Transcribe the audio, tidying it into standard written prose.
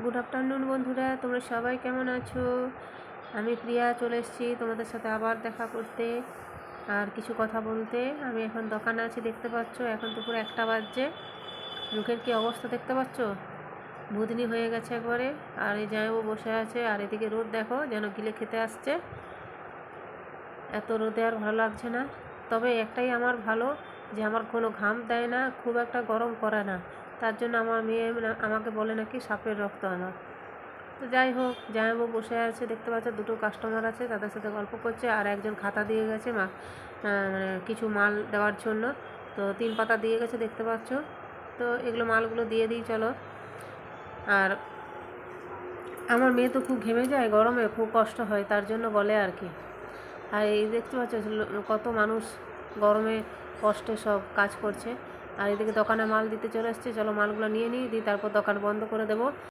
Good afternoon বন্ধুরা, তোমরা সবাই কেমন আছো? আমি প্রিয়া চলে এসেছি তোমাদের সাথে আবার দেখা করতে আর কিছু কথা বলতে। আমি এখন দোকানে আছি, দেখতে পাচ্ছ। এখন তো পুরো 1টা বাজছে। মুখের কি অবস্থা দেখতে পাচ্ছ, ভুতনি হয়ে গেছে একবারে। আর এই জামাইবাবু বসে আছে, আর এদিকে রোদ দেখো যেন গিলে খেতে আসছে। এত রোদে আর ভালো লাগছে না। তবে একটাই আমার ভালো, যে আমার কোনো ঘাম দেয় না, খুব একটা গরম করে না। তার জন্য আমার মেয়ে আমাকে বলে নাকি সাপের রক্ত আমার। তো যাই হোক, জামাইবাবু বসে আছে, দেখতে পাচ্ছে। 2টো কাস্টমার আছে, তাদের সাথে গল্প করছে। আর একজন খাতা দিয়ে গেছে মানে কিছু মাল দেওয়ার জন্য। তো 3 পাতা দিয়ে গেছে, দেখতে পাচ্ছ। তো এগুলো মালগুলো দিয়ে দিই চলো। আর আমার মেয়ে তো খুব ঘেমে যায় গরমে, খুব কষ্ট হয়, তার জন্য বলে আর কি। আর এই দেখতে পাচ্ছ কত মানুষ গরমে কষ্টে সব কাজ করছে। আর এদিকে দোকানে মাল দিতে চলে এসছে। চলো মালগুলো নিয়ে নিই, তারপর দোকান বন্ধ করে দেবো।